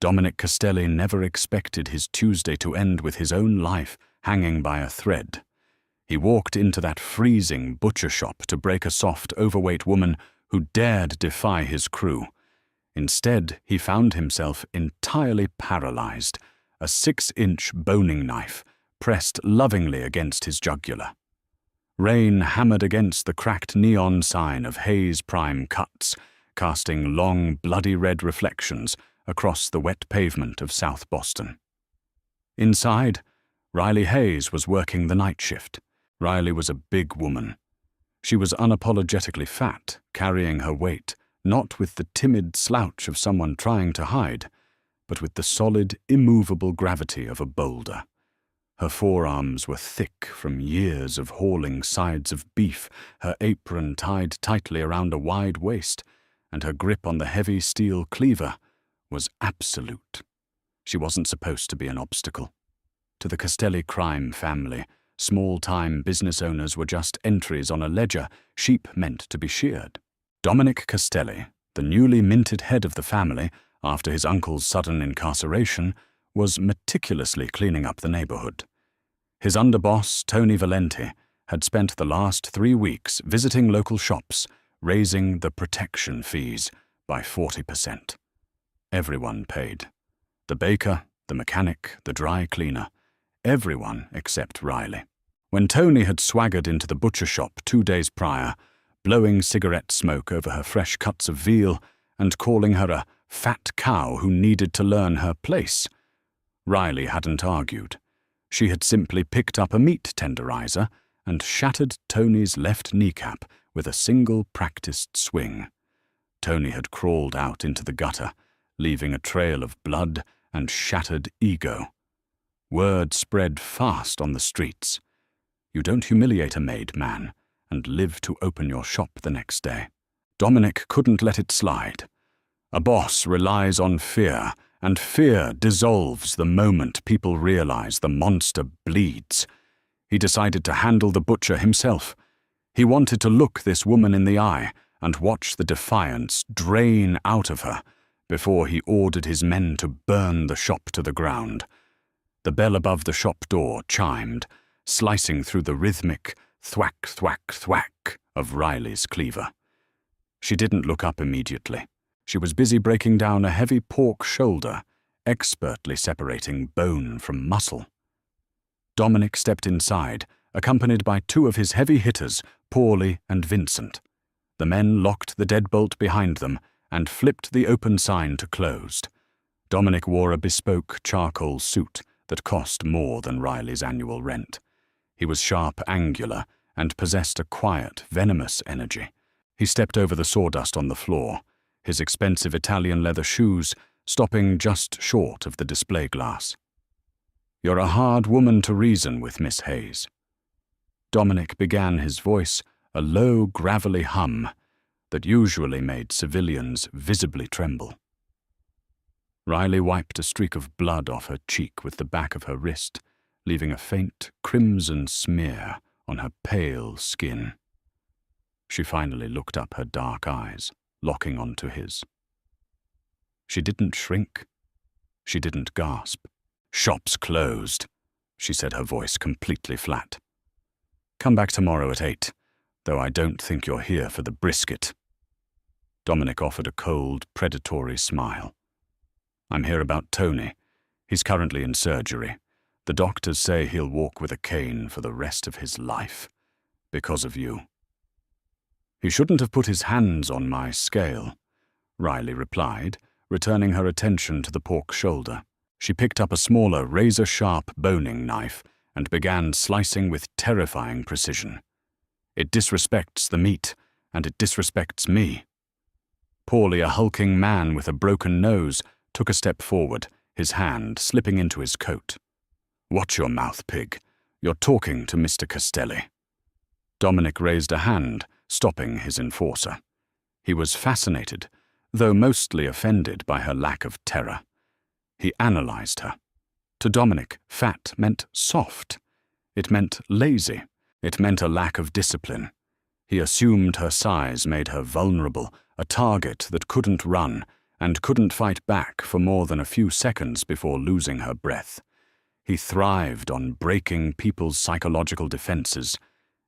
Dominic Castelli never expected his Tuesday to end with his own life hanging by a thread. He walked into that freezing butcher shop to break a soft, overweight woman who dared defy his crew. Instead, he found himself entirely paralyzed, a 6-inch boning knife pressed lovingly against his jugular. Rain hammered against the cracked neon sign of Hayes Prime Cuts, casting long, bloody red reflections across the wet pavement of South Boston. Inside, Riley Hayes was working the night shift. Riley was a big woman. She was unapologetically fat, carrying her weight, not with the timid slouch of someone trying to hide, but with the solid, immovable gravity of a boulder. Her forearms were thick from years of hauling sides of beef, her apron tied tightly around a wide waist, and her grip on the heavy steel cleaver was absolute. She wasn't supposed to be an obstacle. To the Castelli crime family, small-time business owners were just entries on a ledger, sheep meant to be sheared. Dominic Castelli, the newly minted head of the family after his uncle's sudden incarceration, was meticulously cleaning up the neighborhood. His underboss, Tony Valenti, had spent the last 3 weeks visiting local shops, raising the protection fees by 40%. Everyone paid. The baker, the mechanic, the dry cleaner. Everyone except Riley. When Tony had swaggered into the butcher shop 2 days prior, blowing cigarette smoke over her fresh cuts of veal and calling her a fat cow who needed to learn her place, Riley hadn't argued. She had simply picked up a meat tenderizer and shattered Tony's left kneecap with a single practiced swing. Tony had crawled out into the gutter, leaving a trail of blood and shattered ego. Word spread fast on the streets. You don't humiliate a maid, man, and live to open your shop the next day. Dominic couldn't let it slide. A boss relies on fear, and fear dissolves the moment people realize the monster bleeds. He decided to handle the butcher himself. He wanted to look this woman in the eye and watch the defiance drain out of her before he ordered his men to burn the shop to the ground. The bell above the shop door chimed, slicing through the rhythmic thwack, thwack, thwack of Riley's cleaver. She didn't look up immediately. She was busy breaking down a heavy pork shoulder, expertly separating bone from muscle. Dominic stepped inside, accompanied by 2 of his heavy hitters, Paulie and Vincent. The men locked the deadbolt behind them and flipped the open sign to closed. Dominic wore a bespoke charcoal suit that cost more than Riley's annual rent. He was sharp, angular, and possessed a quiet, venomous energy. He stepped over the sawdust on the floor, his expensive Italian leather shoes stopping just short of the display glass. "You're a hard woman to reason with, Miss Hayes." Dominic began, his voice a low, gravelly hum that usually made civilians visibly tremble. Riley wiped a streak of blood off her cheek with the back of her wrist, leaving a faint crimson smear on her pale skin. She finally looked up, her dark eyes locking onto his. She didn't shrink. She didn't gasp. "Shop's closed," she said, her voice completely flat. "Come back tomorrow at 8, though I don't think you're here for the brisket." Dominic offered a cold, predatory smile. "I'm here about Tony. He's currently in surgery. The doctors say he'll walk with a cane for the rest of his life, because of you." "He shouldn't have put his hands on my scale," Riley replied, returning her attention to the pork shoulder. She picked up a smaller, razor-sharp boning knife and began slicing with terrifying precision. "It disrespects the meat, and it disrespects me." Paulie, a hulking man with a broken nose, took a step forward, his hand slipping into his coat. "Watch your mouth, pig. You're talking to Mr. Castelli." Dominic raised a hand, stopping his enforcer. He was fascinated, though mostly offended by her lack of terror. He analyzed her. To Dominic, fat meant soft. It meant lazy. It meant a lack of discipline. He assumed her size made her vulnerable, a target that couldn't run, and couldn't fight back for more than a few seconds before losing her breath. He thrived on breaking people's psychological defenses,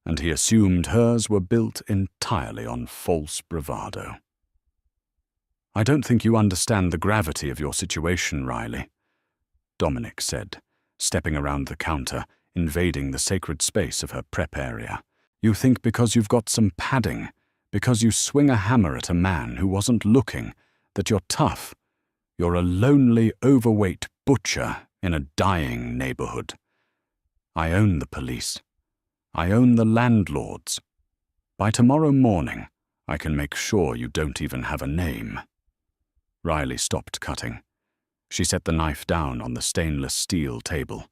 and he assumed hers were built entirely on false bravado. "I don't think you understand the gravity of your situation, Riley," Dominic said, stepping around the counter, invading the sacred space of her prep area. "You think because you've got some padding, because you swing a hammer at a man who wasn't looking, that you're tough. You're a lonely, overweight butcher in a dying neighborhood. I own the police. I own the landlords. By tomorrow morning, I can make sure you don't even have a name." Riley stopped cutting. She set the knife down on the stainless steel table.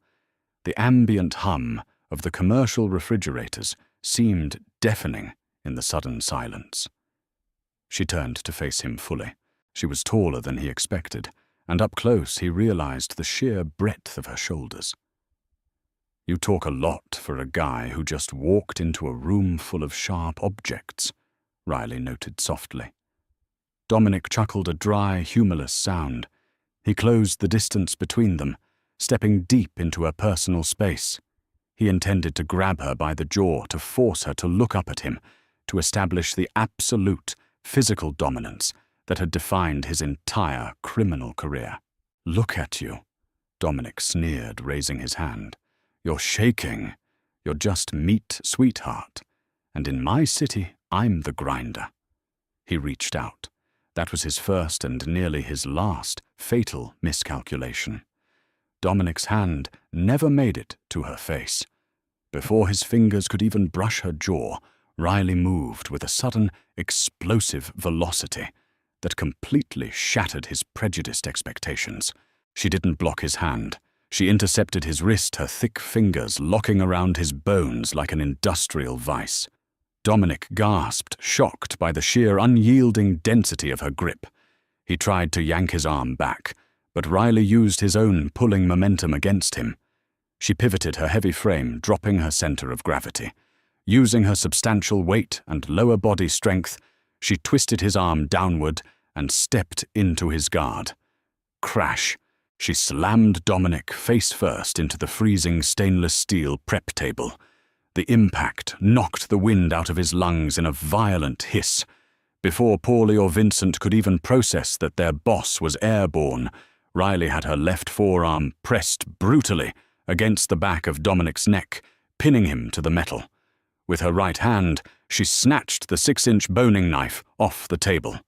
The ambient hum of the commercial refrigerators seemed deafening in the sudden silence. She turned to face him fully. She was taller than he expected, and up close he realized the sheer breadth of her shoulders. "You talk a lot for a guy who just walked into a room full of sharp objects," Riley noted softly. Dominic chuckled a dry, humorless sound. He closed the distance between them, stepping deep into her personal space. He intended to grab her by the jaw, to force her to look up at him, to establish the absolute physical dominance that had defined his entire criminal career. "Look at you," Dominic sneered, raising his hand. "You're shaking. You're just meat, sweetheart. And in my city, I'm the grinder." He reached out. That was his first and nearly his last fatal miscalculation. Dominic's hand never made it to her face. Before his fingers could even brush her jaw, Riley moved with a sudden, explosive velocity that completely shattered his prejudiced expectations. She didn't block his hand. She intercepted his wrist, her thick fingers locking around his bones like an industrial vice. Dominic gasped, shocked by the sheer unyielding density of her grip. He tried to yank his arm back, but Riley used his own pulling momentum against him. She pivoted her heavy frame, dropping her center of gravity. Using her substantial weight and lower body strength, she twisted his arm downward and stepped into his guard. Crash! She slammed Dominic face first into the freezing stainless steel prep table. The impact knocked the wind out of his lungs in a violent hiss. Before Paulie or Vincent could even process that their boss was airborne, Riley had her left forearm pressed brutally against the back of Dominic's neck, pinning him to the metal. With her right hand, she snatched the 6-inch boning knife off the table.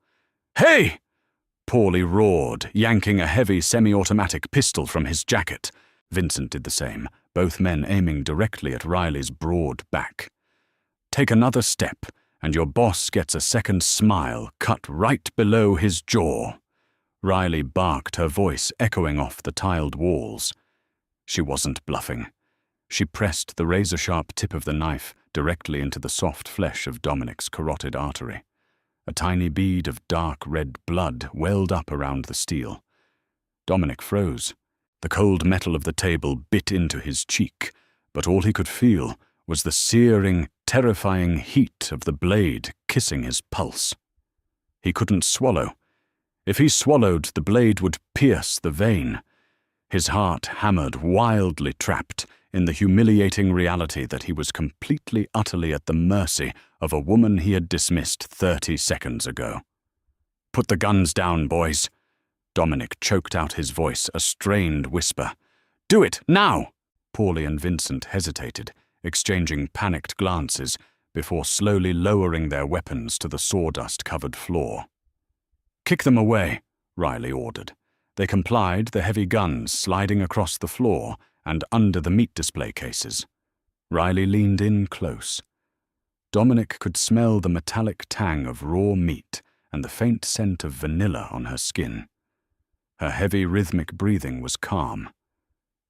"Hey!" Paulie roared, yanking a heavy semi-automatic pistol from his jacket. Vincent did the same, both men aiming directly at Riley's broad back. "Take another step, and your boss gets a second smile cut right below his jaw." Riley barked, her voice echoing off the tiled walls. She wasn't bluffing. She pressed the razor-sharp tip of the knife directly into the soft flesh of Dominic's carotid artery. A tiny bead of dark red blood welled up around the steel. Dominic froze. The cold metal of the table bit into his cheek, but all he could feel was the searing, terrifying heat of the blade kissing his pulse. He couldn't swallow. If he swallowed, the blade would pierce the vein. His heart hammered, wildly trapped in the humiliating reality that he was completely, utterly at the mercy of a woman he had dismissed 30 seconds ago. "Put the guns down, boys." Dominic choked out his voice, a strained whisper. "Do it, now!" Paulie and Vincent hesitated, exchanging panicked glances before slowly lowering their weapons to the sawdust-covered floor. "Kick them away," Riley ordered. They complied, the heavy guns sliding across the floor and under the meat display cases. Riley leaned in close. Dominic could smell the metallic tang of raw meat and the faint scent of vanilla on her skin. Her heavy, rhythmic breathing was calm.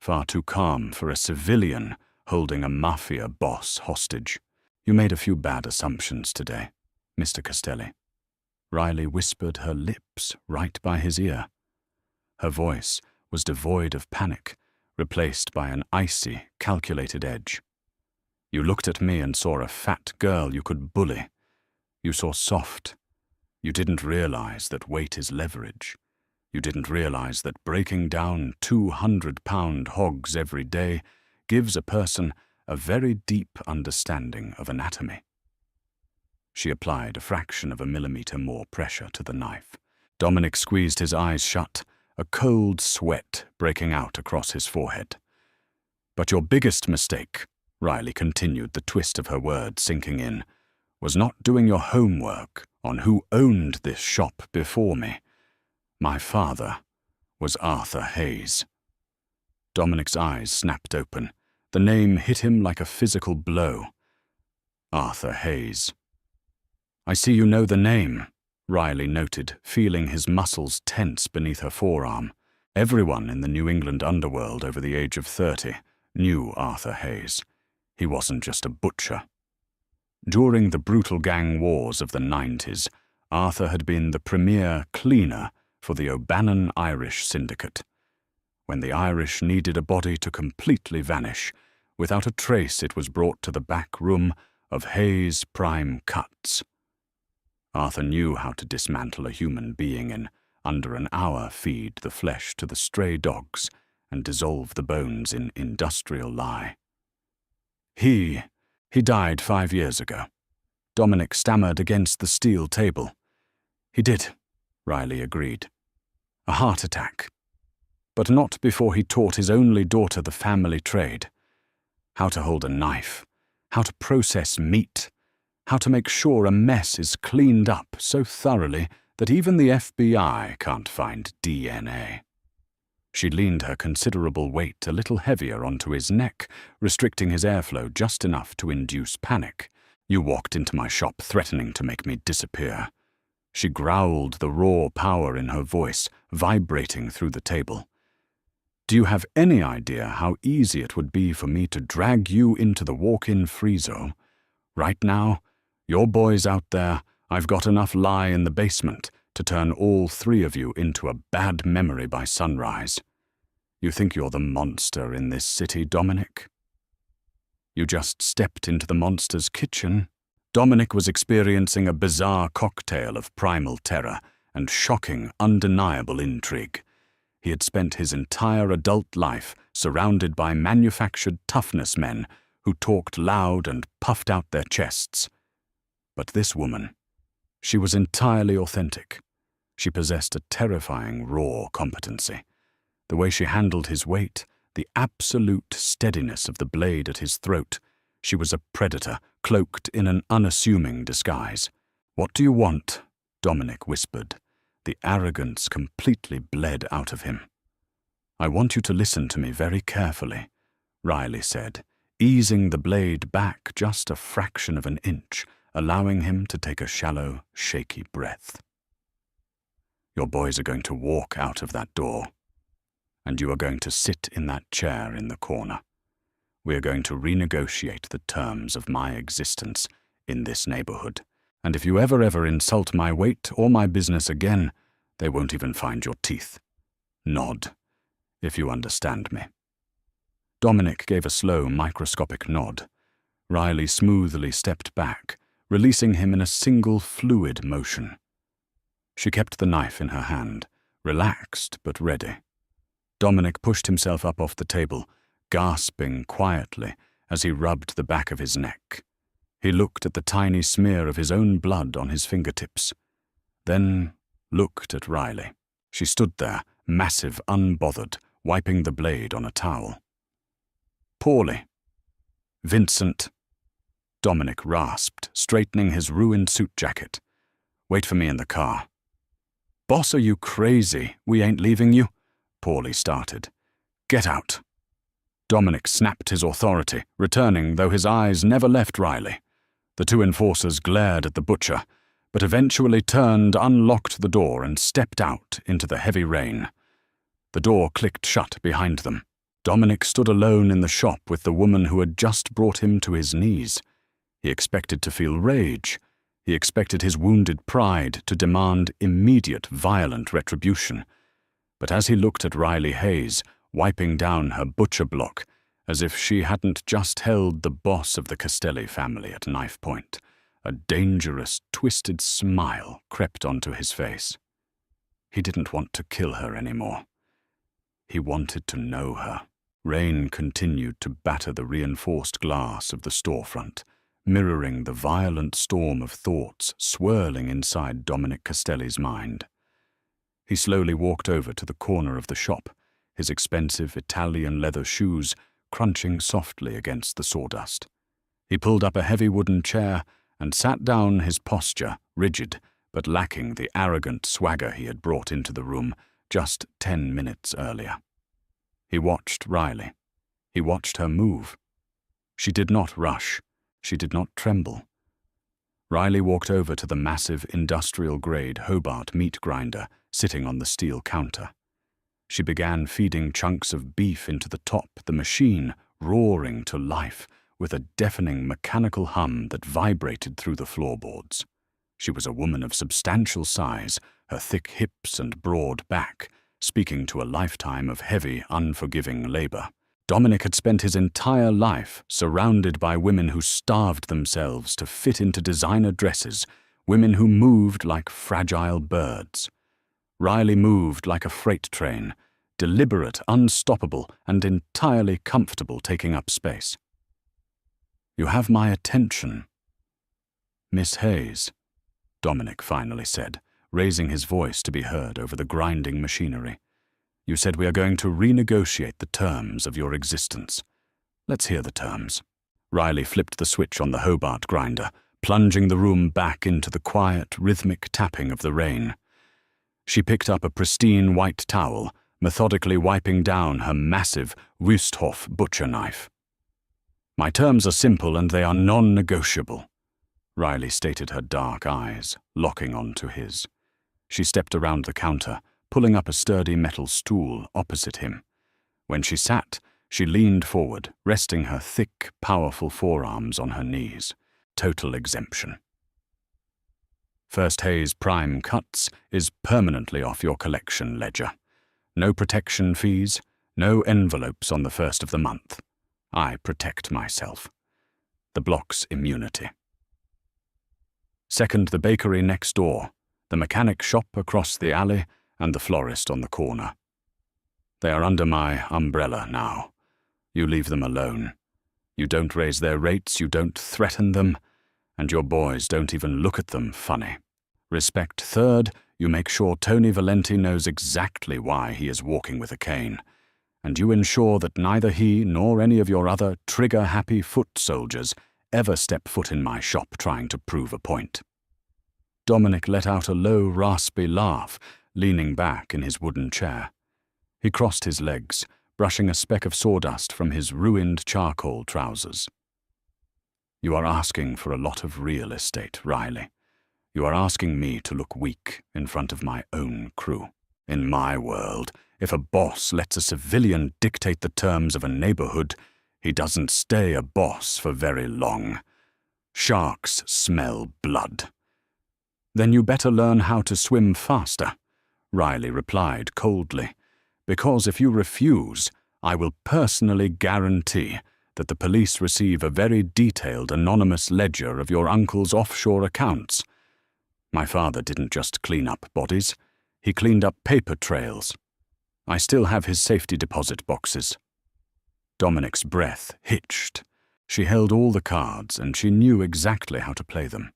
Far too calm for a civilian holding a mafia boss hostage. "You made a few bad assumptions today, Mr. Castelli." Riley whispered, her lips right by his ear. Her voice was devoid of panic, replaced by an icy, calculated edge. "You looked at me and saw a fat girl you could bully. You saw soft, You didn't realize that weight is leverage. You didn't realize that breaking down 200-pound hogs every day gives a person a very deep understanding of anatomy. She applied a fraction of a millimeter more pressure to the knife. Dominic squeezed his eyes shut, a cold sweat breaking out across his forehead. But your biggest mistake, Riley continued, the twist of her words sinking in, was not doing your homework on who owned this shop before me. My father was Arthur Hayes. Dominic's eyes snapped open. The name hit him like a physical blow. Arthur Hayes. I see you know the name, Riley noted, feeling his muscles tense beneath her forearm. Everyone in the New England underworld over the age of 30 knew Arthur Hayes. He wasn't just a butcher. During the brutal gang wars of the 90s, Arthur had been the premier cleaner for the O'Bannon Irish Syndicate. When the Irish needed a body to completely vanish, without a trace it was brought to the back room of Hayes Prime Cuts. Arthur knew how to dismantle a human being in under an hour, feed the flesh to the stray dogs, and dissolve the bones in industrial lye. He died 5 years ago. Dominic stammered against the steel table. He did, Riley agreed. A heart attack. But not before he taught his only daughter the family trade. How to hold a knife, how to process meat, how to make sure a mess is cleaned up so thoroughly that even the FBI can't find DNA. She leaned her considerable weight a little heavier onto his neck, restricting his airflow just enough to induce panic. You walked into my shop threatening to make me disappear. She growled, the raw power in her voice vibrating through the table. Do you have any idea how easy it would be for me to drag you into the walk-in freezer? Right now, your boys out there, I've got enough lye in the basement to turn all 3 of you into a bad memory by sunrise. You think you're the monster in this city, Dominic? You just stepped into the monster's kitchen. Dominic was experiencing a bizarre cocktail of primal terror and shocking, undeniable intrigue. He had spent his entire adult life surrounded by manufactured toughness men who talked loud and puffed out their chests. But this woman, she was entirely authentic. She possessed a terrifying raw competency. The way she handled his weight, the absolute steadiness of the blade at his throat. She was a predator, cloaked in an unassuming disguise. What do you want? Dominic whispered. The arrogance completely bled out of him. I want you to listen to me very carefully, Riley said, easing the blade back just a fraction of an inch, allowing him to take a shallow, shaky breath. Your boys are going to walk out of that door, and you are going to sit in that chair in the corner. We are going to renegotiate the terms of my existence in this neighborhood. And if you ever insult my weight or my business again, they won't even find your teeth. Nod, if you understand me. Dominic gave a slow, microscopic nod. Riley smoothly stepped back, releasing him in a single fluid motion. She kept the knife in her hand, relaxed but ready. Dominic pushed himself up off the table, gasping quietly as he rubbed the back of his neck. He looked at the tiny smear of his own blood on his fingertips, then looked at Riley. She stood there, massive, unbothered, wiping the blade on a towel. Poorly. Vincent, Dominic rasped, straightening his ruined suit jacket. Wait for me in the car. Boss, are you crazy? We ain't leaving you. Paulie started. Get out. Dominic snapped his authority, returning though his eyes never left Riley. The 2 enforcers glared at the butcher, but eventually turned, unlocked the door, and stepped out into the heavy rain. The door clicked shut behind them. Dominic stood alone in the shop with the woman who had just brought him to his knees. He expected to feel rage. He expected his wounded pride to demand immediate, violent retribution. But as he looked at Riley Hayes, wiping down her butcher block, as if she hadn't just held the boss of the Castelli family at knife point, A dangerous, twisted smile crept onto his face. He didn't want to kill her anymore. He wanted to know her. Rain continued to batter the reinforced glass of the storefront, mirroring the violent storm of thoughts swirling inside Dominic Castelli's mind. He slowly walked over to the corner of the shop, his expensive Italian leather shoes crunching softly against the sawdust. He pulled up a heavy wooden chair and sat down, his posture rigid but lacking the arrogant swagger he had brought into the room just 10 minutes earlier. He watched Riley. He watched her move. She did not rush. She did not tremble. Riley walked over to the massive industrial-grade Hobart meat grinder sitting on the steel counter. She began feeding chunks of beef into the top, the machine roaring to life with a deafening mechanical hum that vibrated through the floorboards. She was a woman of substantial size, her thick hips and broad back, speaking to a lifetime of heavy, unforgiving labor. Dominic had spent his entire life surrounded by women who starved themselves to fit into designer dresses, women who moved like fragile birds. Riley moved like a freight train, deliberate, unstoppable, and entirely comfortable taking up space. "You have my attention." "Miss Hayes," Dominic finally said, raising his voice to be heard over the grinding machinery. "You said we are going to renegotiate the terms of your existence. Let's hear the terms." Riley flipped the switch on the Hobart grinder, plunging the room back into the quiet, rhythmic tapping of the rain. She picked up a pristine white towel, methodically wiping down her massive Wüsthof butcher knife. "My terms are simple and they are non-negotiable," Riley stated, her dark eyes locking onto his. She stepped around the counter, pulling up a sturdy metal stool opposite him. When she sat, she leaned forward, resting her thick, powerful forearms on her knees. Total exemption. First Hayes Prime Cuts is permanently off your collection ledger. No protection fees, no envelopes on the first of the month. I protect myself. The block's immunity. Second, the bakery next door, the mechanic shop across the alley, and the florist on the corner. They are under my umbrella now. You leave them alone. You don't raise their rates, you don't threaten them, and your boys don't even look at them funny. Respect third, you make sure Tony Valenti knows exactly why he is walking with a cane, and you ensure that neither he nor any of your other trigger-happy foot soldiers ever step foot in my shop trying to prove a point. Dominic let out a low, raspy laugh, leaning back in his wooden chair. He crossed his legs, brushing a speck of sawdust from his ruined charcoal trousers. "You are asking for a lot of real estate, Riley. You are asking me to look weak in front of my own crew. In my world, if a boss lets a civilian dictate the terms of a neighborhood, he doesn't stay a boss for very long. Sharks smell blood." "Then you better learn how to swim faster," Riley replied coldly, "because if you refuse, I will personally guarantee that the police receive a very detailed anonymous ledger of your uncle's offshore accounts. My father didn't just clean up bodies, he cleaned up paper trails. I still have his safety deposit boxes." Dominic's breath hitched. She held all the cards and she knew exactly how to play them.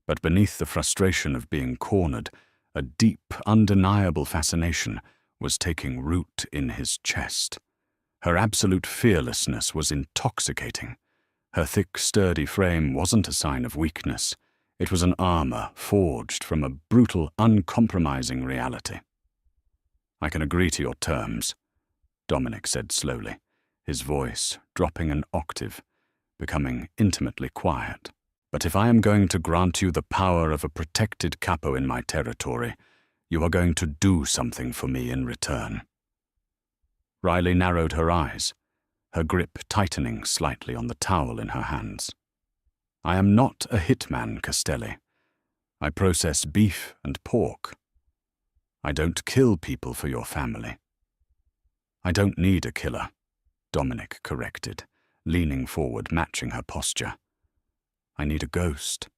But beneath the frustration of being cornered, a deep, undeniable fascination was taking root in his chest. Her absolute fearlessness was intoxicating. Her thick, sturdy frame wasn't a sign of weakness. It was an armor forged from a brutal, uncompromising reality. "I can agree to your terms," Dominic said slowly, his voice dropping an octave, becoming intimately quiet. "But if I am going to grant you the power of a protected capo in my territory, you are going to do something for me in return." Riley narrowed her eyes, her grip tightening slightly on the towel in her hands. "I am not a hitman, Castelli. I process beef and pork. I don't kill people for your family." "I don't need a killer," Dominic corrected, leaning forward, matching her posture. "I need a ghost.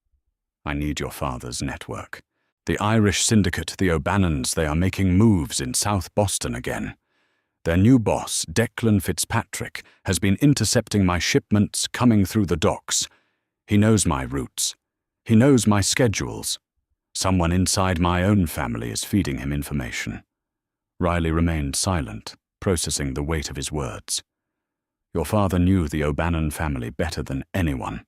I need your father's network. The Irish syndicate, the O'Bannons, they are making moves in South Boston again. Their new boss, Declan Fitzpatrick, has been intercepting my shipments coming through the docks. He knows my routes. He knows my schedules. Someone inside my own family is feeding him information. Riley remained silent, processing the weight of his words. Your father knew the O'Bannon family better than anyone.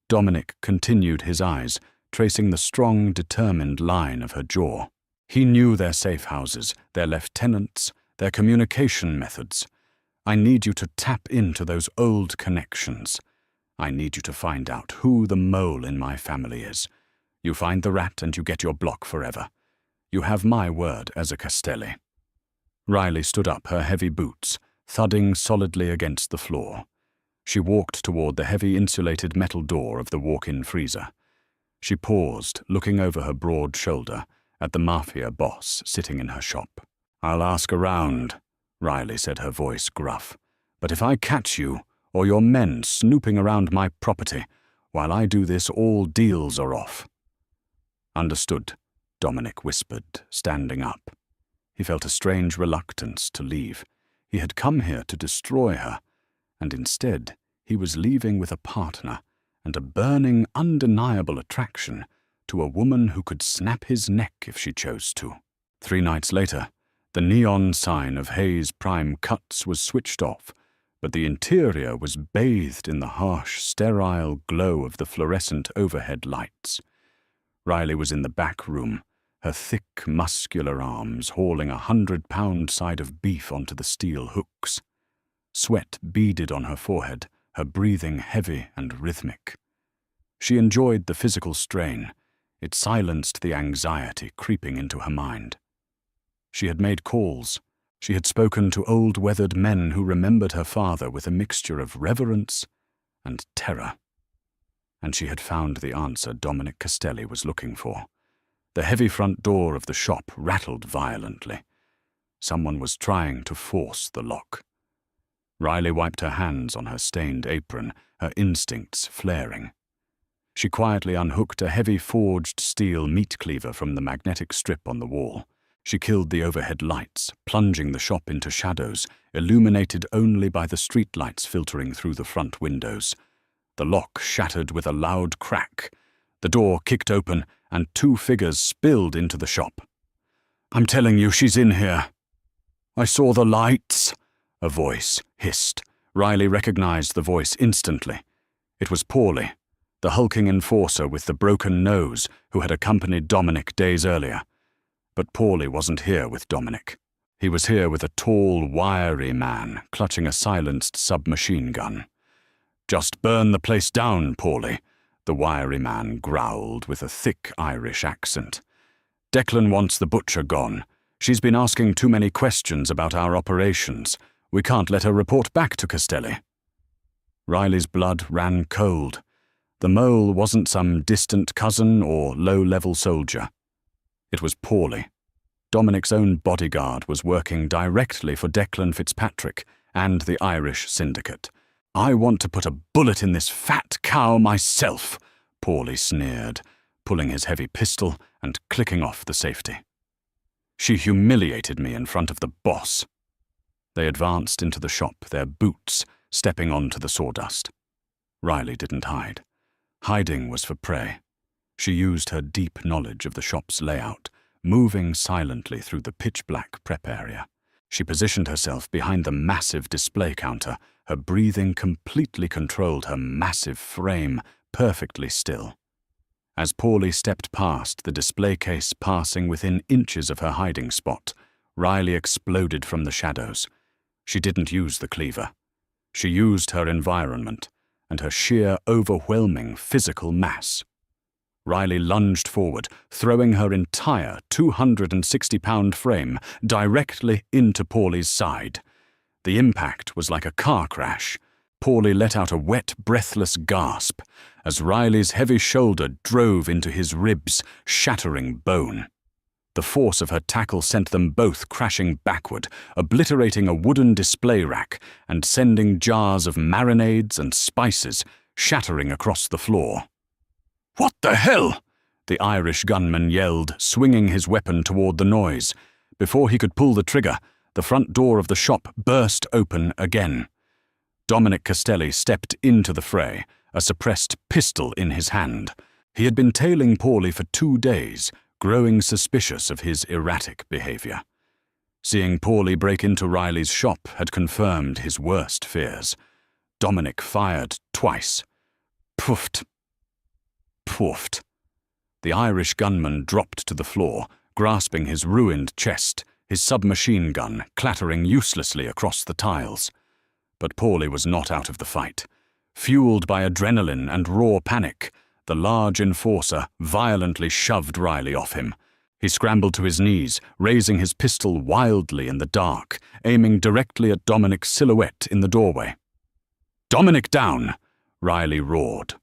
Dominic continued his eyes, tracing the strong, determined line of her jaw. He knew their safe houses, their lieutenants, their communication methods. I need you to tap into those old connections. I need you to find out who the mole in my family is. You find the rat and you get your block forever. You have my word as a Castelli. Riley stood up, her heavy boots thudding solidly against the floor. She walked toward the heavy insulated metal door of the walk-in freezer. She paused, looking over her broad shoulder at the Mafia Boss sitting in her shop. I'll ask around, Riley said, her voice gruff. But if I catch you or your men snooping around my property, while I do this, all deals are off. Understood, Dominic whispered, standing up. He felt a strange reluctance to leave. He had come here to destroy her, and instead he was leaving with a partner and a burning, undeniable attraction to a woman who could snap his neck if she chose to. 3 nights later, the neon sign of Hayes Prime Cuts was switched off, but the interior was bathed in the harsh, sterile glow of the fluorescent overhead lights. Riley was in the back room, her thick, muscular arms hauling a 100-pound side of beef onto the steel hooks. Sweat beaded on her forehead, her breathing heavy and rhythmic. She enjoyed the physical strain. It silenced the anxiety creeping into her mind. She had made calls. She had spoken to old weathered men who remembered her father with a mixture of reverence and terror. And she had found the answer Dominic Castelli was looking for. The heavy front door of the shop rattled violently. Someone was trying to force the lock. Riley wiped her hands on her stained apron, her instincts flaring. She quietly unhooked a heavy forged steel meat cleaver from the magnetic strip on the wall. She killed the overhead lights, plunging the shop into shadows, illuminated only by the streetlights filtering through the front windows. The lock shattered with a loud crack. The door kicked open, and 2 figures spilled into the shop. I'm telling you, she's in here. I saw the lights, a voice hissed. Riley recognized the voice instantly. It was Paulie, the hulking enforcer with the broken nose who had accompanied Dominic days earlier. But Paulie wasn't here with Dominic. He was here with a tall, wiry man clutching a silenced submachine gun. Just burn the place down, Paulie, the wiry man growled with a thick Irish accent. Declan wants the butcher gone. She's been asking too many questions about our operations. We can't let her report back to Castelli. Riley's blood ran cold. The mole wasn't some distant cousin or low-level soldier. It was Paulie. Dominic's own bodyguard was working directly for Declan Fitzpatrick and the Irish syndicate. I want to put a bullet in this fat cow myself, Paulie sneered, pulling his heavy pistol and clicking off the safety. She humiliated me in front of the boss. They advanced into the shop, their boots stepping onto the sawdust. Riley didn't hide. Hiding was for prey. She used her deep knowledge of the shop's layout, moving silently through the pitch-black prep area. She positioned herself behind the massive display counter. Her breathing completely controlled her massive frame, perfectly still. As Paulie stepped past the display case, passing within inches of her hiding spot, Riley exploded from the shadows. She didn't use the cleaver. She used her environment and her sheer, overwhelming physical mass. Riley lunged forward, throwing her entire 260-pound frame directly into Paulie's side. The impact was like a car crash. Paulie let out a wet, breathless gasp as Riley's heavy shoulder drove into his ribs, shattering bone. The force of her tackle sent them both crashing backward, obliterating a wooden display rack and sending jars of marinades and spices shattering across the floor. "What the hell?" the Irish gunman yelled, swinging his weapon toward the noise. Before he could pull the trigger, the front door of the shop burst open again. Dominic Castelli stepped into the fray, a suppressed pistol in his hand. He had been tailing Paulie for 2 days, growing suspicious of his erratic behavior. Seeing Paulie break into Riley's shop had confirmed his worst fears. Dominic fired twice. Puffed. Puffed. The Irish gunman dropped to the floor, grasping his ruined chest, his submachine gun clattering uselessly across the tiles. But Paulie was not out of the fight. Fueled by adrenaline and raw panic, the large enforcer violently shoved Riley off him. He scrambled to his knees, raising his pistol wildly in the dark, aiming directly at Dominic's silhouette in the doorway. "Dominic down!" Riley roared.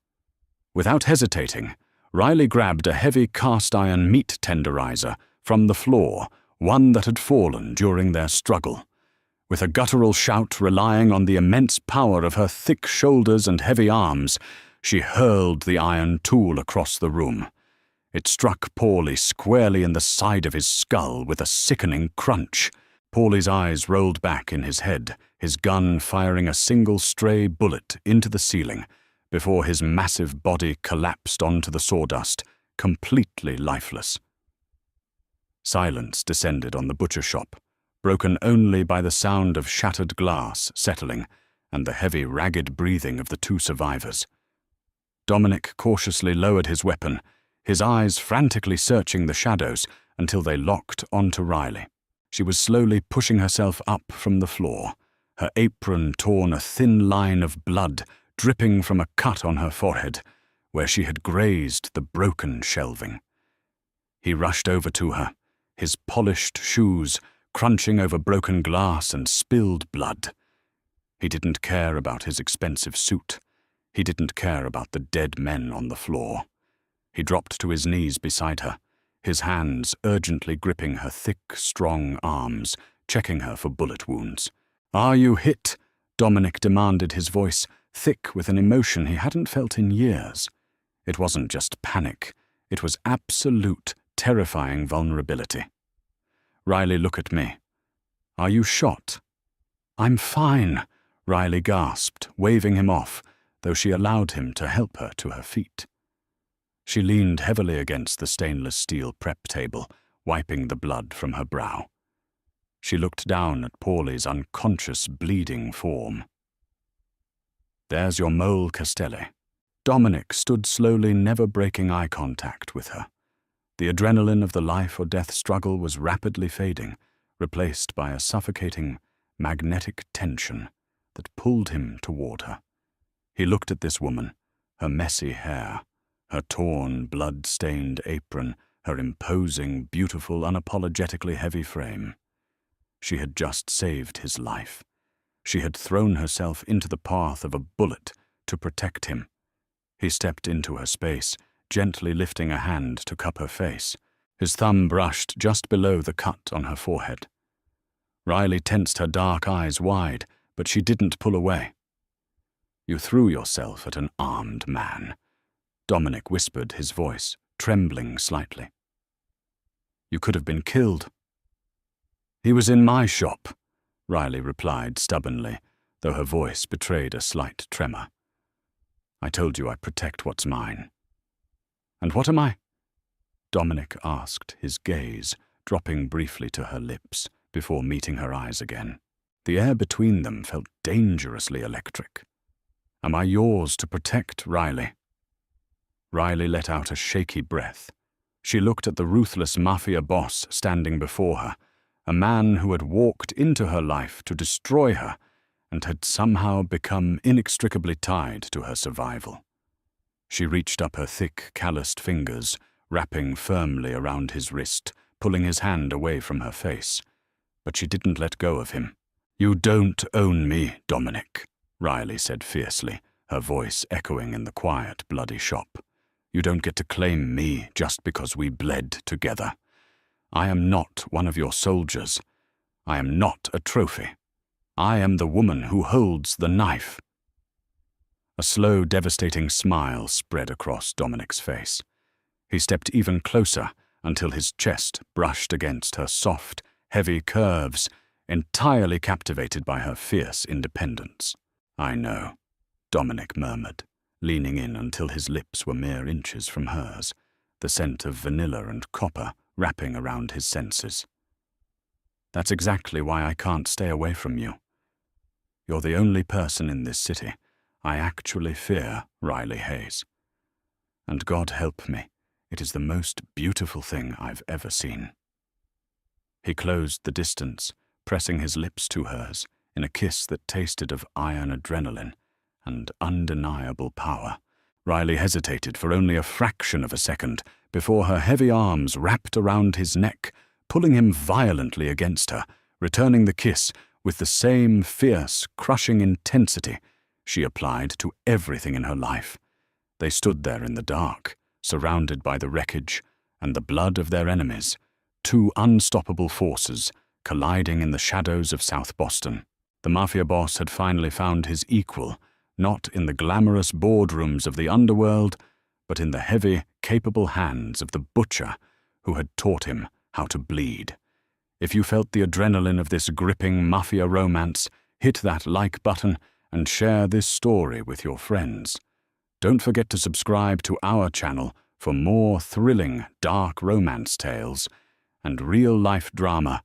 Without hesitating, Riley grabbed a heavy cast-iron meat tenderizer from the floor, one that had fallen during their struggle. With a guttural shout relying on the immense power of her thick shoulders and heavy arms, she hurled the iron tool across the room. It struck Paulie squarely in the side of his skull with a sickening crunch. Paulie's eyes rolled back in his head, his gun firing a single stray bullet into the ceiling, before his massive body collapsed onto the sawdust, completely lifeless. Silence descended on the butcher shop, broken only by the sound of shattered glass settling and the heavy, ragged breathing of the 2 survivors. Dominic cautiously lowered his weapon, his eyes frantically searching the shadows until they locked onto Riley. She was slowly pushing herself up from the floor, her apron torn a thin line of blood dripping from a cut on her forehead, where she had grazed the broken shelving. He rushed over to her, his polished shoes crunching over broken glass and spilled blood. He didn't care about his expensive suit. He didn't care about the dead men on the floor. He dropped to his knees beside her, his hands urgently gripping her thick, strong arms, checking her for bullet wounds. "Are you hit?" Dominic demanded, his voice thick with an emotion he hadn't felt in years. It wasn't just panic. It was absolute, terrifying vulnerability. "Riley, look at me. Are you shot?" "I'm fine," Riley gasped, waving him off, though she allowed him to help her to her feet. She leaned heavily against the stainless steel prep table, wiping the blood from her brow. She looked down at Paulie's unconscious, bleeding form. "There's your mole, Castelli." Dominic stood slowly, never breaking eye contact with her. The adrenaline of the life-or-death struggle was rapidly fading, replaced by a suffocating, magnetic tension that pulled him toward her. He looked at this woman, her messy hair, her torn, blood-stained apron, her imposing, beautiful, unapologetically heavy frame. She had just saved his life. She had thrown herself into the path of a bullet to protect him. He stepped into her space, gently lifting a hand to cup her face. His thumb brushed just below the cut on her forehead. Riley tensed her dark eyes wide, but she didn't pull away. "You threw yourself at an armed man," Dominic whispered, his voice trembling slightly. "You could have been killed." "He was in my shop," Riley replied stubbornly, though her voice betrayed a slight tremor. "I told you I protect what's mine." "And what am I?" Dominic asked, his gaze dropping briefly to her lips before meeting her eyes again. The air between them felt dangerously electric. "Am I yours to protect, Riley?" Riley let out a shaky breath. She looked at the ruthless Mafia Boss standing before her, a man who had walked into her life to destroy her and had somehow become inextricably tied to her survival. She reached up her thick, calloused fingers, wrapping firmly around his wrist, pulling his hand away from her face. But she didn't let go of him. "You don't own me, Dominic," Riley said fiercely, her voice echoing in the quiet, bloody shop. "You don't get to claim me just because we bled together. I am not one of your soldiers. I am not a trophy. I am the woman who holds the knife." A slow, devastating smile spread across Dominic's face. He stepped even closer until his chest brushed against her soft, heavy curves, entirely captivated by her fierce independence. "I know," Dominic murmured, leaning in until his lips were mere inches from hers, the scent of vanilla and copper wrapping around his senses. "That's exactly why I can't stay away from you. You're the only person in this city I actually fear, Riley Hayes. And God help me, it is the most beautiful thing I've ever seen." He closed the distance, pressing his lips to hers in a kiss that tasted of iron adrenaline and undeniable power. Riley hesitated for only a fraction of a second before her heavy arms wrapped around his neck, pulling him violently against her, returning the kiss with the same fierce, crushing intensity she applied to everything in her life. They stood there in the dark, surrounded by the wreckage and the blood of their enemies, two unstoppable forces colliding in the shadows of South Boston. The Mafia Boss had finally found his equal, not in the glamorous boardrooms of the underworld, but in the heavy, capable hands of the butcher who had taught him how to bleed. If you felt the adrenaline of this gripping mafia romance, hit that like button and share this story with your friends. Don't forget to subscribe to our channel for more thrilling, dark romance tales and real-life drama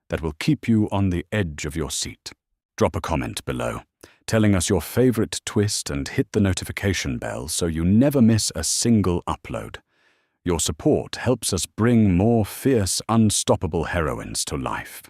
that will keep you on the edge of your seat. Drop a comment below, telling us your favorite twist, and hit the notification bell so you never miss a single upload. Your support helps us bring more fierce, unstoppable heroines to life.